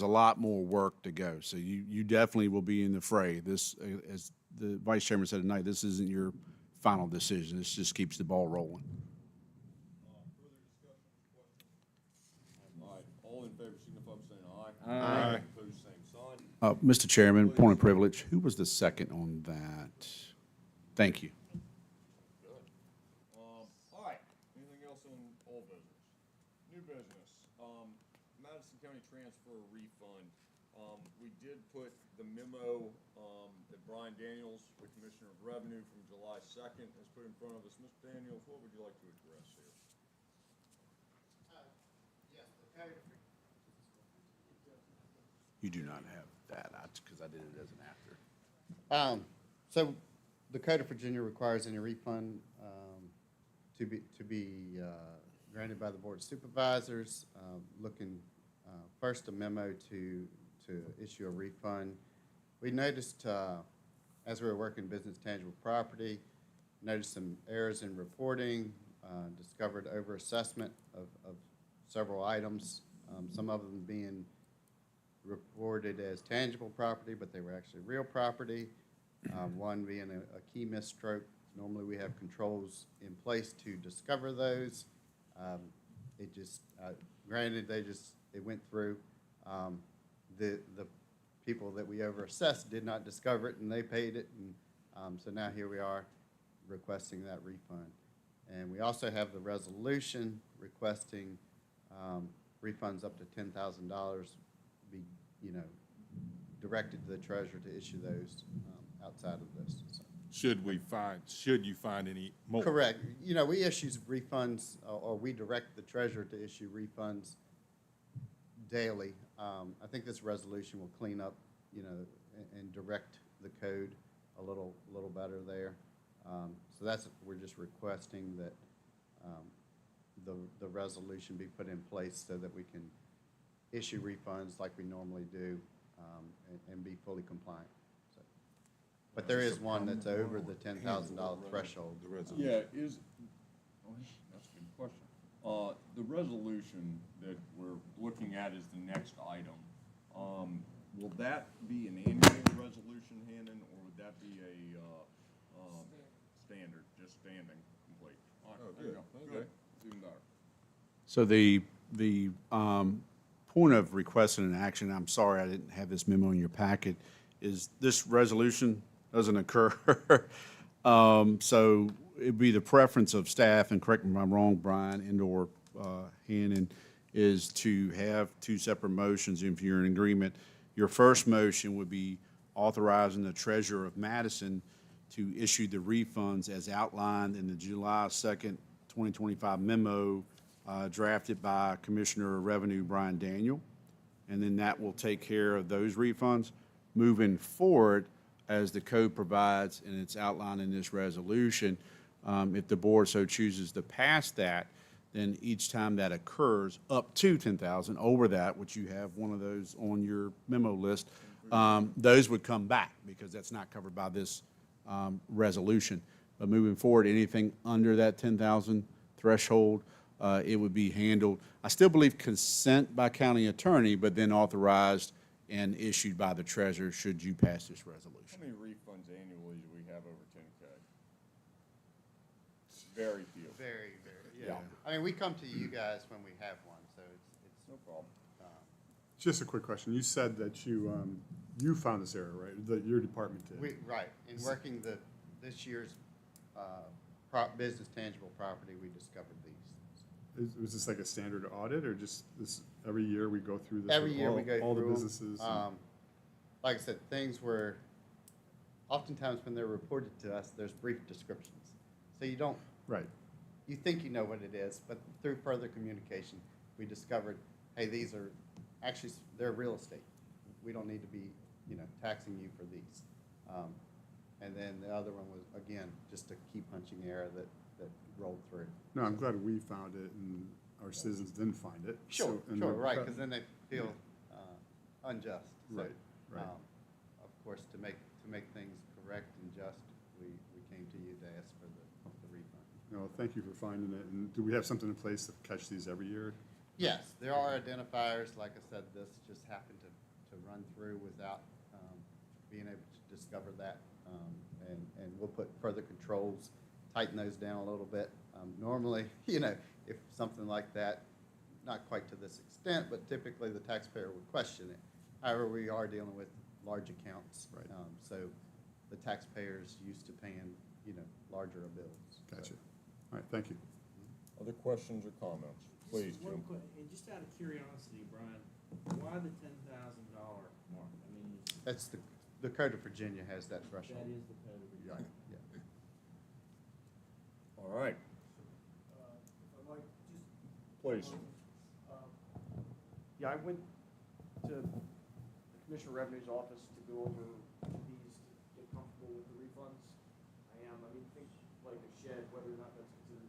a lot more work to go. So you definitely will be in the fray. This, as the vice chairman said tonight, this isn't your final decision. This just keeps the ball rolling. All right, all in favor, signify by saying aye. Aye. Opposed, same sign. Mr. Chairman, point of privilege, who was the second on that? Thank you. Good. All right, anything else on old business? New business, Madison County transfer refund. We did put the memo, that Brian Daniels, the Commissioner of Revenue from July 2nd, has put in front of us. Mr. Daniels, what would you like to address here? Yes, the code. You do not have that, because I did it as an after. So the Code of Virginia requires any refund to be granted by the Board of Supervisors. Looking first a memo to issue a refund. We noticed as we were working business tangible property, noticed some errors in reporting, discovered overassessment of several items, some of them being reported as tangible property, but they were actually real property. One being a key misstroke. Normally we have controls in place to discover those. It just, granted, it went through. The people that we overassessed did not discover it, and they paid it, and so now here we are requesting that refund. And we also have the resolution requesting refunds up to $10,000 be, directed to the treasurer to issue those outside of this. So. Should you find any more? Correct. We issue refunds, or we direct the treasurer to issue refunds daily. I think this resolution will clean up, and direct the code a little better there. So we're just requesting that the resolution be put in place so that we can issue refunds like we normally do, and be fully compliant. So, but there is one that's over the $10,000 threshold. The resolution. Yeah, that's a good question. The resolution that we're looking at is the next item. Will that be an annual resolution, Hannon, or would that be a standard, just standing complete? All right, there you go. Good. It's even better. So the point of requesting an action, I'm sorry I didn't have this memo in your packet, is this resolution doesn't occur. So it'd be the preference of staff, and correct me if I'm wrong, Brian and/or Hannon, is to have two separate motions if you're in agreement. Your first motion would be authorizing the treasurer of Madison to issue the refunds as outlined in the July 2nd, 2025 memo drafted by Commissioner of Revenue Brian Daniel. And then that will take care of those refunds. Moving forward, as the code provides and it's outlined in this resolution, if the board so chooses to pass that, then each time that occurs, up to $10,000, over that, which you have one of those on your memo list, those would come back because that's not covered by this resolution. But moving forward, anything under that 10,000 threshold, it would be handled. I still believe consent by county attorney, but then authorized and issued by the treasurer should you pass this resolution. How many refunds annually do we have over 10K? Very few. Very, Yeah. I mean, we come to you guys when we have one, so it's No problem. Just a quick question. You said that you found this error, right? That your department did. right. In working this year's business tangible property, we discovered these. Was this like a standard audit, or just this every year we go through this? Every with year we go all through the them. businesses. Like I said, things were, oftentimes when they're reported to us, there's brief descriptions. So you don't, Right. you think you know what it is, but through further communication, we discovered, hey, these are, actually, they're real estate. We don't need to be, taxing you for these. And then the other one was, again, just a key punching error that rolled through. No, I'm glad we found it and our citizens didn't find it. Sure, and sure, the- right, because then they feel unjust. So, Right, right. Of course, to make things correct and just, we came to you to ask for the refund. No, thank you for finding it. And do we have something in place to catch these every year? Yes, there are identifiers. Like I said, this just happened to run through without being able to discover that. And we'll put further controls, tighten those down a little bit. Normally, if something like that, not quite to this extent, but typically the taxpayer would question it. However, we are dealing with large accounts. Right. So the taxpayer's used to paying, larger bills. Gotcha. All right, thank you. Other questions or comments? Please, Just one Jim. and just out of curiosity, Brian, why the $10,000 mark? I mean, That's the Code of Virginia has that that threshold. is the code. Right. Yeah. All right, If I might, just. please. Yeah, I went to the Commissioner of Revenue's office to go over these, to get comfortable with the refunds. I mean, think like a shed, whether or not that's considered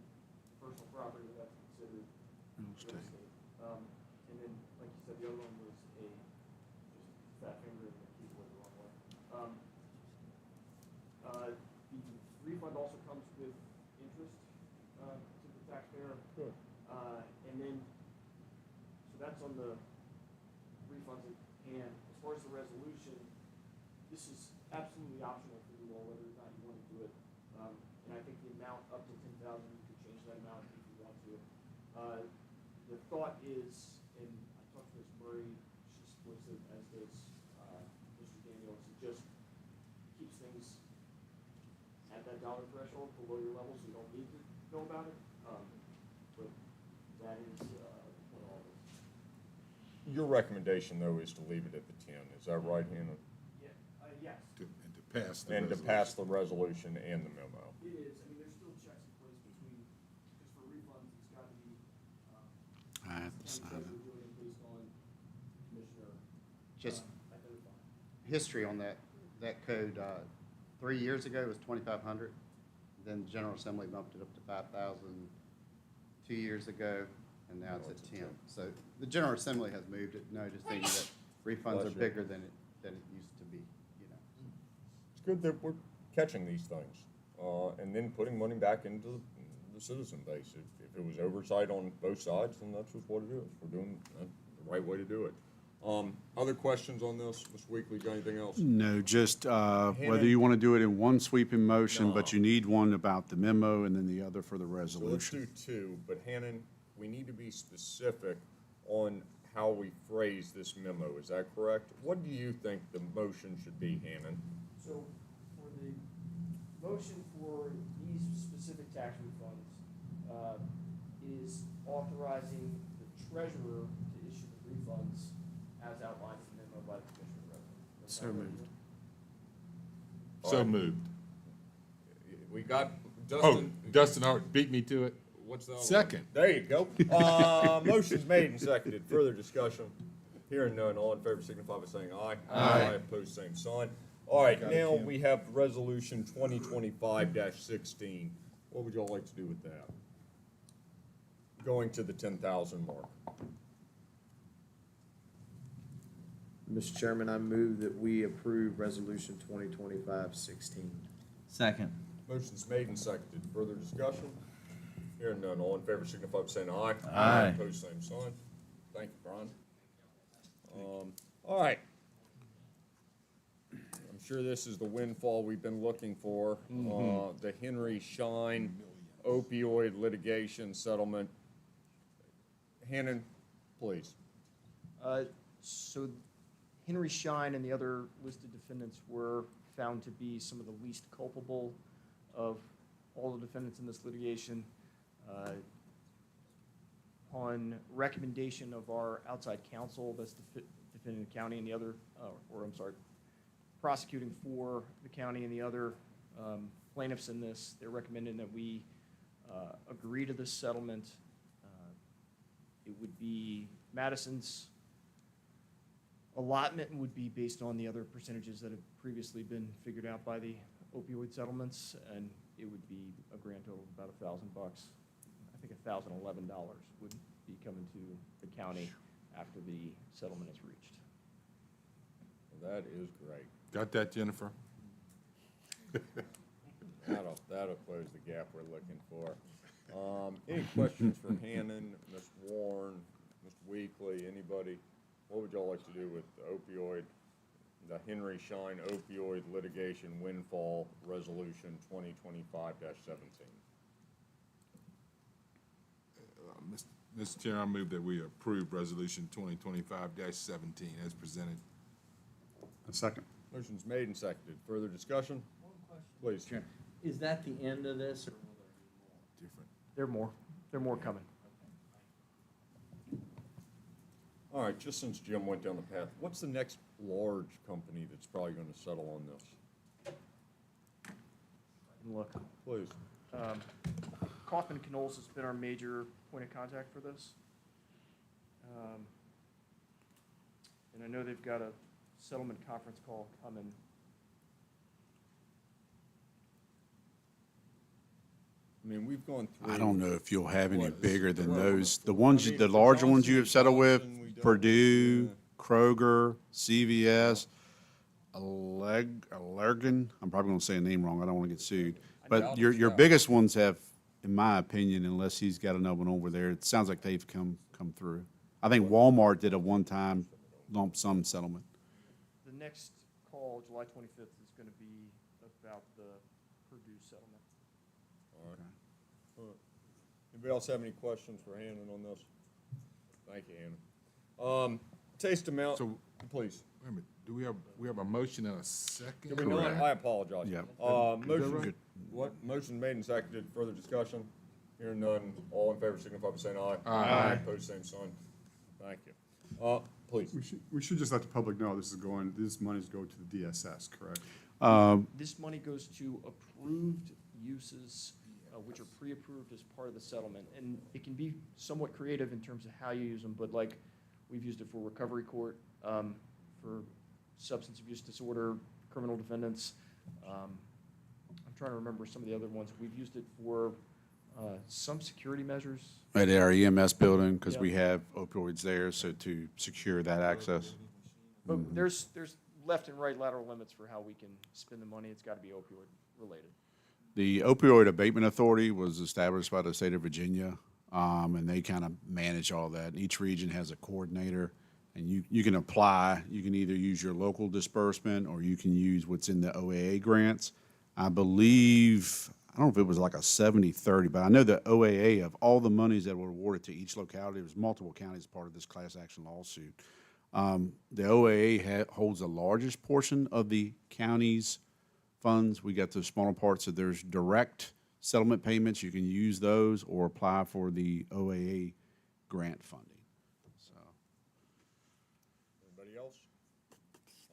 personal property, or that's considered real estate. And then, like you said, the other one was just fat finger and the keyboard the wrong way. The refund also comes with interest, to the taxpayer. Good. And then, so that's on the refunds, and as far as the resolution, this is absolutely optional for you all, whether or not you want to do it. And I think the amount up to 10,000, you could change that amount if you want to. The thought is, and I talked to Ms. Murray, she supports it, as does, Mr. Daniels, it just keeps things at that dollar threshold below your level, so you don't need to know about it. But that is, what all this. Your recommendation, though, is to leave it at the 10. Is that right, Hannah? Yeah, yes, And to pass the And to resolution. pass the resolution and the memo. it is. I mean, there's still checks in place between, because for refunds, it's got to be, I have to county sign treasurer it. doing it based on commissioner. Just Identifying. history on that code, 3 years ago it was 2,500. Then the General Assembly bumped it up to 5,000 2 years ago, and now it's at 10. So the General Assembly has moved it, noticing that refunds are Bless you. bigger than it used to be, It's good that we're catching these things, and then putting money back into the citizen base. If it was oversight on both sides, then that's just what it is. We're doing the right way to do it. Other questions on this, Ms. Weekly, got anything else? No, just whether Hannah? you want to do it in one sweeping motion, but No. you need one about the memo and then the other for the So let's resolution. do two, but Hannon, we need to be specific on how we phrase this memo. Is that correct? What do you think the motion should be, Hannon? So for the motion for these specific tax refunds, is authorizing the treasurer to issue the refunds as outlined in the memo by the Commissioner of Revenue. Does that So sound moved. good? All So right. moved. We got Oh, Dustin. Dustin already beat me to it. What's the other one? Second. There you go. Motion's made and seconded. Further discussion? Hearing none. All in favor signify by saying aye. Aye. Opposed, same sign. All right, now we have resolution 2025-16. What would y'all like to do with that? Going to the 10,000 mark. Mr. Chairman, I move that we approve Resolution 2025-16. Second. Motion's made and seconded. Further discussion? Hearing none. All in favor signify by saying aye. Aye. Opposed, same sign. Thank you, Brian. All right. I'm sure this is the windfall we've been looking for. The Henry Schein opioid litigation settlement. Hannon, please. So Henry Schein and the other listed defendants were found to be some of the least culpable of all the defendants in this litigation. On recommendation of our outside counsel, that's defending the county and the other, prosecuting for the county and the other plaintiffs in this, they're recommending that we agree to this settlement. It would be Madison's allotment would be based on the other percentages that have previously been figured out by the opioid settlements, and it would be a grand total of about $1,000. I think $1,011 would be coming to the county after the settlement is reached. That is great. Got that, Jennifer? That'll close the gap we're looking for. Any questions for Hannon, Ms. Warren, Mr. Weekly, anybody, what would y'all like to do with the Henry Schein opioid litigation windfall resolution 2025-17? Mr. Chair, I move that we approve Resolution 2025-17 as presented. A second. Motion's made and seconded. Further discussion? One question. Please. Chair, is that the end of this, or will there be more? Different. There are more coming. All right, just since Jim went down the path, what's the next large company that's probably going to settle on this? Look, Please. Kaufman Knowles has been our major point of contact for this. And I know they've got a settlement conference call coming. I mean, we've gone through. I don't know if you'll have any What, bigger than well, those. The I ones, mean, the for larger ones you Johnson have settled with, Johnson, we don't- Purdue, yeah. Kroger, CVS, Allergan, I'm probably gonna say a name wrong, I don't wanna get sued. But doubt your it's that. biggest ones have, in my opinion, unless he's got another one over there, it sounds like they've come through. I think Walmart did a one-time lump sum settlement. The next call, July 25th, is going to be about the Purdue settlement. All right. All right. Anybody else have any questions for Hannon on this? Thank you, Hannon. Taste amount, So- please. Wait a minute, do we have a motion and a second? Did we not? I apologize. Yeah. Motion, right? what, motion made and seconded, further discussion? Hearing none, all in favor signify by saying aye. Aye. Opposed, same sign. Thank you. Please. We should just let the public know this money's go to the DSS, correct? This money goes to approved uses, which are pre-approved as part of the settlement. And it can be somewhat creative in terms of how you use them, but like, we've used it for recovery court, for substance abuse disorder, criminal defendants. I'm trying to remember some of the other ones. We've used it for some security measures. At our EMS building, because Yeah. we have opioids there, so to secure that access. But there's left and right lateral limits for how we can spend the money. It's got to be opioid related. The opioid abatement authority was established by the state of Virginia, and they kind of manage all that. Each region has a coordinator, and you can apply. You can either use your local disbursement, or you can use what's in the OAA grants. I believe, I don't know if it was like a 70-30, but I know the OAA, of all the monies that were awarded to each locality, there was multiple counties part of this class action lawsuit. The OAA holds the largest portion of the county's funds. We got the smaller parts, so there's direct settlement payments. You can use those or apply for the OAA grant funding. So, Anybody else?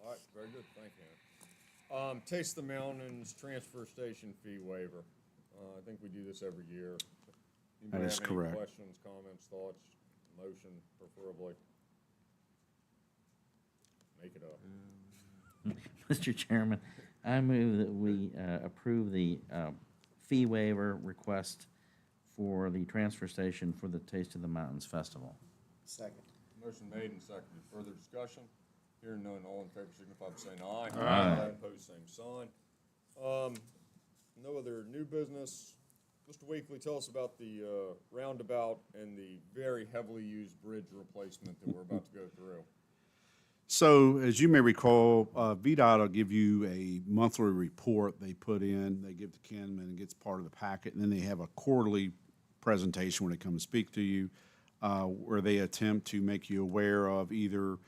All right, very good, thank you. Taste the Mountains transfer station fee waiver. I think we do this every year. Anybody That is have any correct. questions, comments, thoughts, motion preferably? Make it up. Mr. Chairman, I move that we approve the fee waiver request for the transfer station for the Taste of the Mountains Festival. Second. Motion made and seconded. Further discussion? Hearing none, all in favor signify by saying aye. Aye. Opposed, same sign. No other new business. Mr. Weekly, tell us about the roundabout and the very heavily used bridge replacement that we're about to go through. So as you may recall, VDOT will give you a monthly report they put in, they give to Ken, and it gets part of the packet, and then they have a quarterly presentation when they come and speak to you, where they attempt to make you aware of either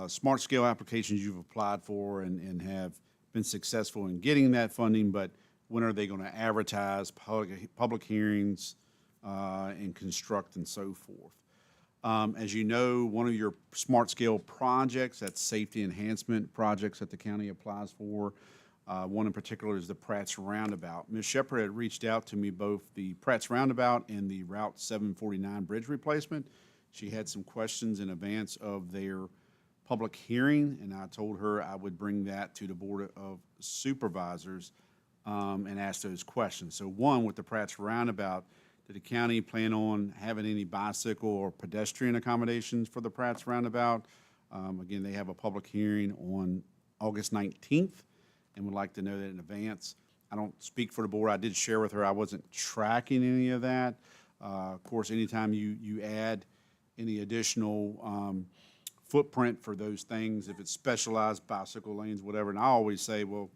smart scale applications you've applied for and have been successful in getting that funding, but when are they going to advertise, public hearings, and construct and so forth. As you know, one of your smart scale projects, that's safety enhancement projects that the county applies for. One in particular is the Pratt's Roundabout. Ms. Shepherd had reached out to me, both the Pratt's Roundabout and the Route 749 bridge replacement. She had some questions in advance of their public hearing, and I told her I would bring that to the Board of Supervisors and ask those questions. So one, with the Pratt's Roundabout, did the county plan on having any bicycle or pedestrian accommodations for the Pratt's Roundabout? Again, they have a public hearing on August 19th and would like to know that in advance. I don't speak for the board. I did share with her I wasn't tracking any of that. Of course, anytime you add any additional footprint for those things, if it's specialized bicycle lanes, whatever. And I always say, well,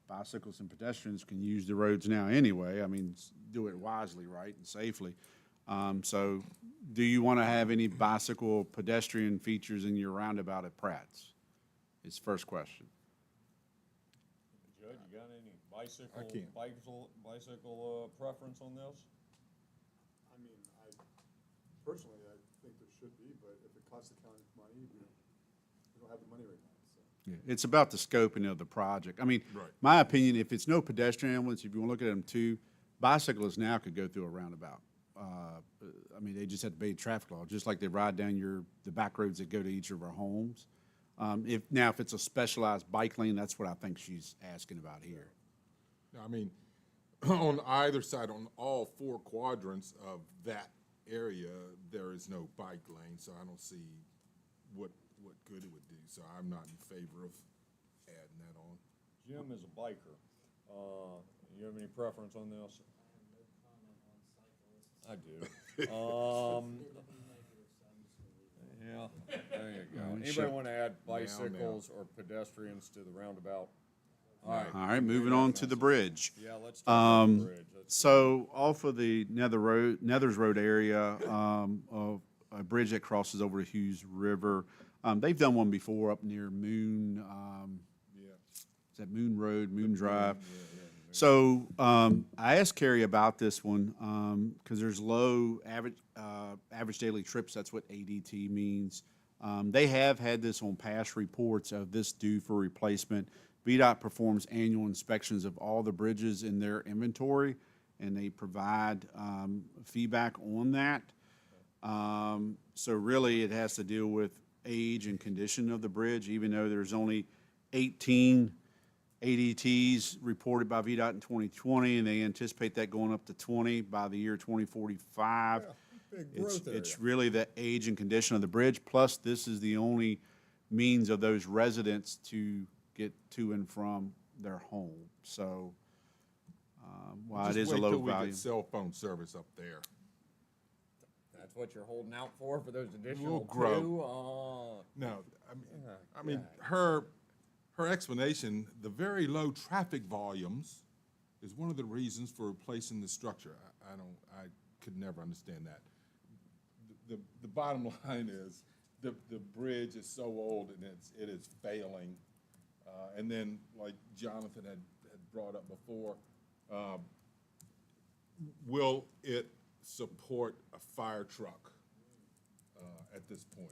bicycles and pedestrians can use the roads now anyway. I mean, do it wisely, right, and safely. So do you want to have any bicycle pedestrian features in your roundabout at Pratt's? Is first question. Judge, you got any can't. bicycle preference on this? I mean, personally, I think there should be, but if it costs the county money, we don't have the money right now, so. Yeah, it's about the scoping of the project. I mean, Right. my opinion, if it's no pedestrian ones, if you want to look at them too, bicyclists now could go through a roundabout. I mean, they just have to obey traffic law, just like they ride down the back roads that go to each of our homes. If it's a specialized bike lane, that's what I think she's asking about here. I mean, on either side, on all four quadrants of that area, there is no bike lane, so I don't see what good it would do. So I'm not in favor of adding that on. Jim is a biker. You have any preference on this? I do. Yeah, there you go. Anybody want to add bicycles or pedestrians to the roundabout? All right. All right, moving on to the bridge. Yeah, let's talk about the bridge. So off of the Nethers Road area, of a bridge that crosses over the Hughes River, they've done one before up near Moon, Yeah. is that Moon Road, Moon Drive? So I asked Carrie about this one because there's low average daily trips. That's what ADT means. They have had this on past reports of this due for replacement. VDOT performs annual inspections of all the bridges in their inventory, and they provide feedback on that. So really, it has to deal with age and condition of the bridge, even though there's only 18 ADTs reported by VDOT in 2020, and they anticipate that going up to 20 by the year 2045. It's really the age and condition of the bridge, plus this is the only means of those residents to get to and from their home. So while it is a low Just wait till we value. get cell phone service up there. That's what you're holding out for those additional We'll grow. two? No, I mean, her explanation, the very low traffic volumes is one of the reasons for replacing the structure. I could never understand that. The bottom line is, the bridge is so old and it is failing. And then, like Jonathan had brought up before, will it support a fire truck at this point,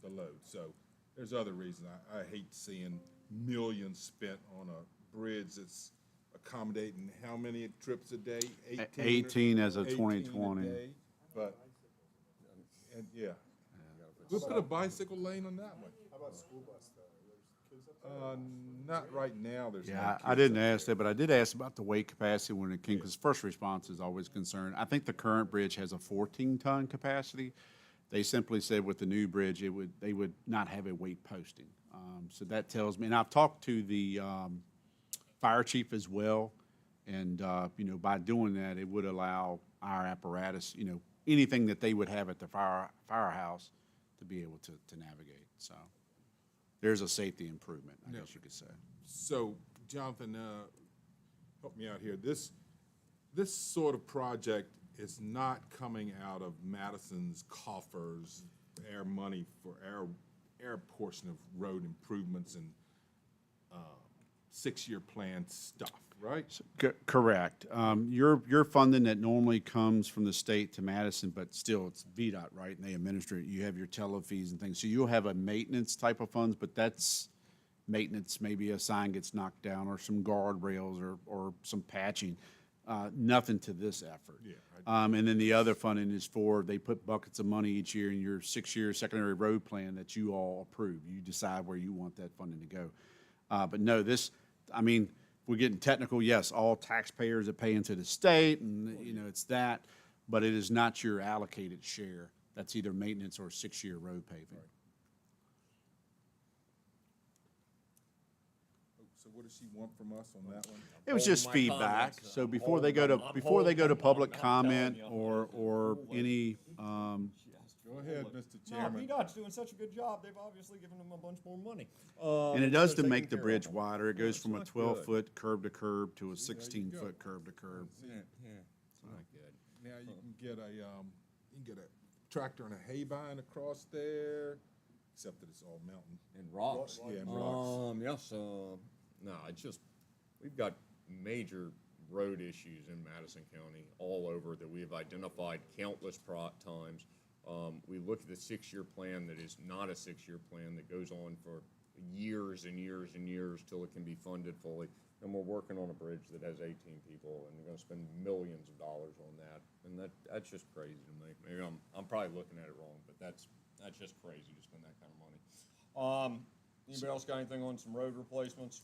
the load? So there's other reasons. I hate seeing millions spent on a bridge that's accommodating how many trips a day? 18 as of 18 a 2020. day. But, and yeah. We'll put a bicycle lane on that one. How about school bus though? There's kids up there? Not right now, there's no Yeah, I kids didn't up ask that, but I did ask about the weight capacity when it came, because first response is always concerned. I think the current bridge has a 14-ton capacity. They simply said with the new bridge, they would not have a weight posting. So that tells me, and I've talked to the fire chief as well, and by doing that, it would allow our apparatus, anything that they would have at the firehouse to be able to navigate. So there's a safety improvement, I guess you could say. So, Jonathan, help me out here. This sort of project is not coming out of Madison's coffers, our money for our portion of road improvements and 6-year plan stuff, right? Correct. Your funding that normally comes from the state to Madison, but still it's VDOT, right? And they administer it. You have your tele fees and things. So you'll have a maintenance type of funds, but that's maintenance. Maybe a sign gets knocked down or some guardrails or some patching. Nothing to this effort. Yeah, And then the other funding is they put buckets of money each year in your 6-year secondary road plan that you all approve. You decide where you want that funding to go. But no, if we're getting technical, yes, all taxpayers that pay into the state, and, it's that, but it is not your allocated share. That's either maintenance or 6-year road paving. So what does she want from us on that one? It was Holding just my feedback, comments. so I'm before they go to, holding- I'm before they go to holding public them. I'm telling comment you. or any, Go ahead, Mr. No, Chairman. VDOT's doing such a good job, they've obviously given them a bunch more money. and it does so to taking make the care of bridge them. wider. It goes it's from a not 12-foot curb to curb to a go. 16-foot curb to curb. Yeah, it's not good. Now you can get a, tractor and a hay bind across there, except that it's all mountain. And rocks. Yeah, and rocks. Yes, no, it's just, we've got major road issues in Madison County all over that we have identified countless times. We look at the 6-year plan that is not a 6-year plan that goes on for years and years and years till it can be funded fully. And we're working on a bridge that has 18 people, and we're gonna spend millions of dollars on that. And that's just crazy to me. Maybe I'm probably looking at it wrong, but that's just crazy to spend that kind of money. Anybody else got anything on some road replacements?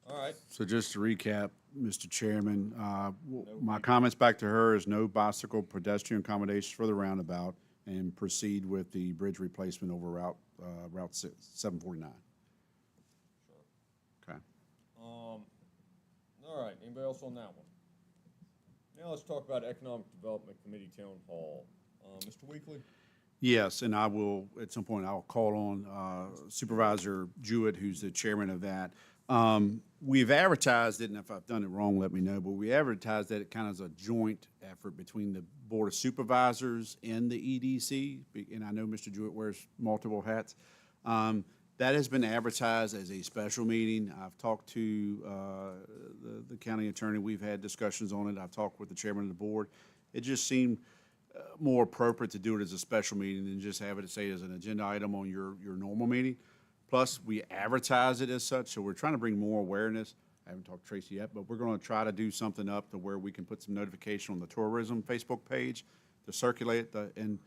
All right. So just to recap, Mr. Chairman, my comments back to her is no bicycle pedestrian accommodations for the roundabout and proceed with the bridge replacement over Route 749. Okay. All right, anybody else on that one? Now let's talk about Economic Development Committee Town Hall. Mr. Weekly? Yes, and I will, at some point, I'll call on Supervisor Jewett, who's the chairman of that. We've advertised it, and if I've done it wrong, let me know, but we advertised that it kind of as a joint effort between the Board of Supervisors and the EDC, and I know Mr. Jewett wears multiple hats. That has been advertised as a special meeting. I've talked to the county attorney. We've had discussions on it. I've talked with the chairman of the board. It just seemed more appropriate to do it as a special meeting than just have it, say, as an agenda item on your normal meeting. Plus, we advertise it as such, so we're trying to bring more awareness. I haven't talked to Tracy yet, but we're going to try to do something up to where we can put some notification on the tourism Facebook page to circulate and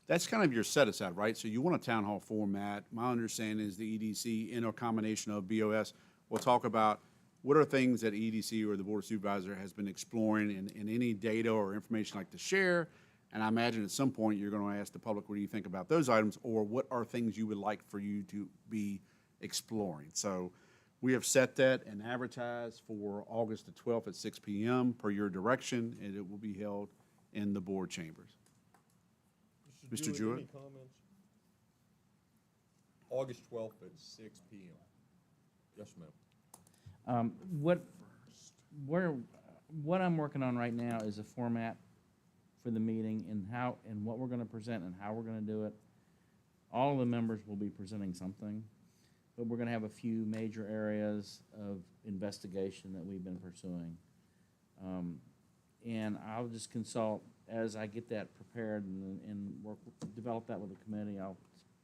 that's kind of your set aside, right? So you want a town hall format. My understanding is the EDC, in a combination of BOS, will talk about what are things that EDC or the Board of Supervisors has been exploring and any data or information like to share. And I imagine at some point you're going to ask the public, what do you think about those items, or what are things you would like for you to be exploring? So we have set that and advertised for August the 12th at 6 p.m. per your direction, and it will be held in the board chambers. Mr. Jewett? Any comments? August 12th at 6 p.m. Yes, ma'am. What I'm working on right now is a format for the meeting and what we're gonna present and how we're gonna do it. All of the members will be presenting something, but we're gonna have a few major areas of investigation that we've been pursuing. And I'll just consult as I get that prepared and develop that with the committee. I'll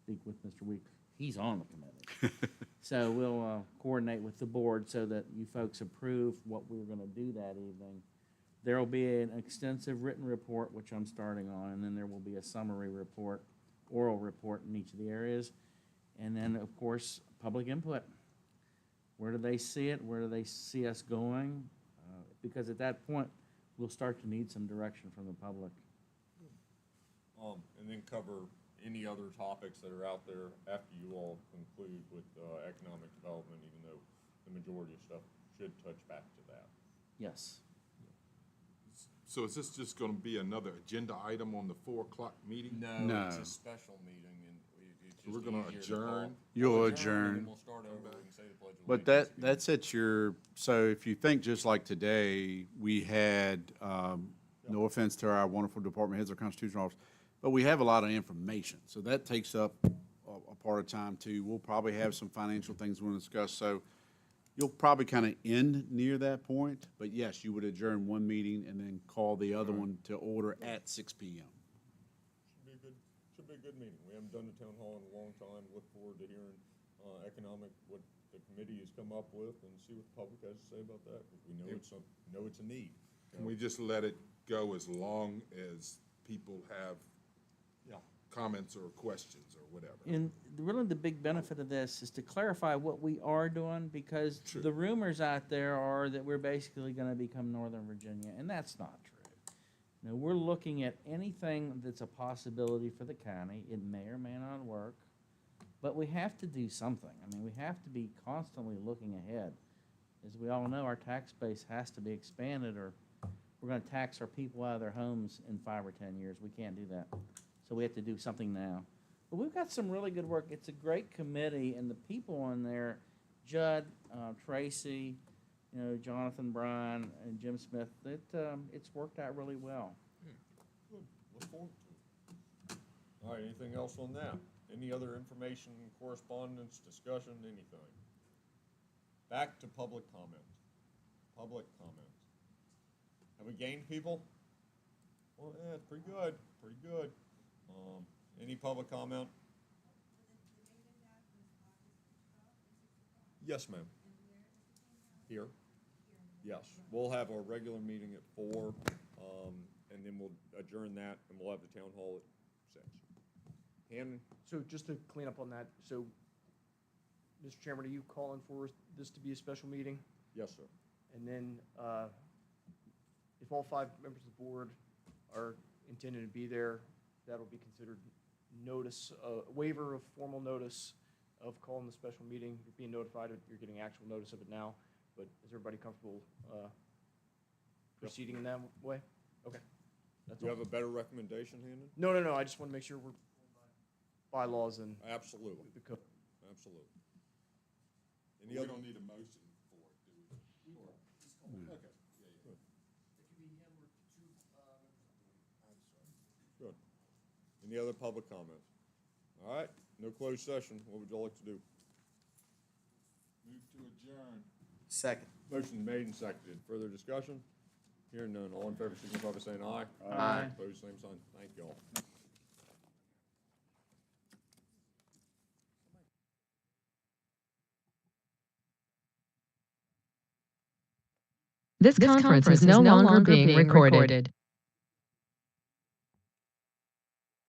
speak with Mr. Week. He's on the committee. So we'll coordinate with the board so that you folks approve what we're gonna do that evening. There will be an extensive written report, which I'm starting on, and then there will be a summary report, oral report in each of the areas. And then, of course, public input. Where do they see it? Where do they see us going? Because at that point, we'll start to need some direction from the public. And then cover any other topics that are out there after you all conclude with economic development, even though the majority of stuff should touch back to that. Yes. So is this just gonna be another agenda item on the 4 o'clock meeting? No. It's a special meeting, and it's just We're gonna easier to call. adjourn? You'll We'll adjourn. and then we'll start over and say the Pledge of But Allegiance again. that's at your, so if you think just like today, we had, no offense to our wonderful department heads or constitutional officers, but we have a lot of information. So that takes up a part of time too. We'll probably have some financial things we'll discuss. So you'll probably kind of end near that point. But yes, you would adjourn one meeting and then call the other one to order at 6 p.m. Should be a good meeting. We haven't done the town hall in a long time. Look forward to hearing what the committee has come up with and see what the public has to say about that, because we know it's a need. Can we just let it go as long as people have comments or questions or whatever? And really the big benefit of this is to clarify what we are doing, because True. the rumors out there are that we're basically gonna become Northern Virginia, and that's not true. You know, we're looking at anything that's a possibility for the county. It may or may not work. But we have to do something. I mean, we have to be constantly looking ahead. As we all know, our tax base has to be expanded, or we're gonna tax our people out of their homes in 5 or 10 years. We can't do that. So we have to do something now. But we've got some really good work. It's a great committee, and the people on there, Judd, Tracy, you know, Jonathan Bryan, and Jim Smith, it's worked out really well. Good, look forward to it. All right, anything else on that? Any other information, correspondence, discussion, anything? Back to public comment. Public comment. Have we gained people? Well, yeah, it's pretty good, pretty good. Any public comment? Yes, ma'am. Here? Yes, we'll have our regular meeting at 4, and then we'll adjourn that, and we'll have the town hall at 6. Hannon? So just to clean up on that, so, Mr. Chairman, are you calling for this to be a special meeting? Yes, sir. And then, if all 5 members of the board are intending to be there, that'll be considered notice, waiver of formal notice of calling the special meeting. You're being notified, you're getting actual notice of it now, but is everybody comfortable proceeding in that way? Okay. That's Do you all. have a better recommendation, Hannon? No, I just want to make sure we're bylaws and Absolutely, the code. absolutely. We Any other? don't need a motion for it, do we? Okay, yeah. Good. Any other public comments? All right, no closed session. What would you like to do? Move to adjourn. Second. Motion made and seconded. Further discussion? Hearing none. All in favor, signify by saying aye. Aye. Opposed, same sign. Thank you all. This conference is no longer being recorded.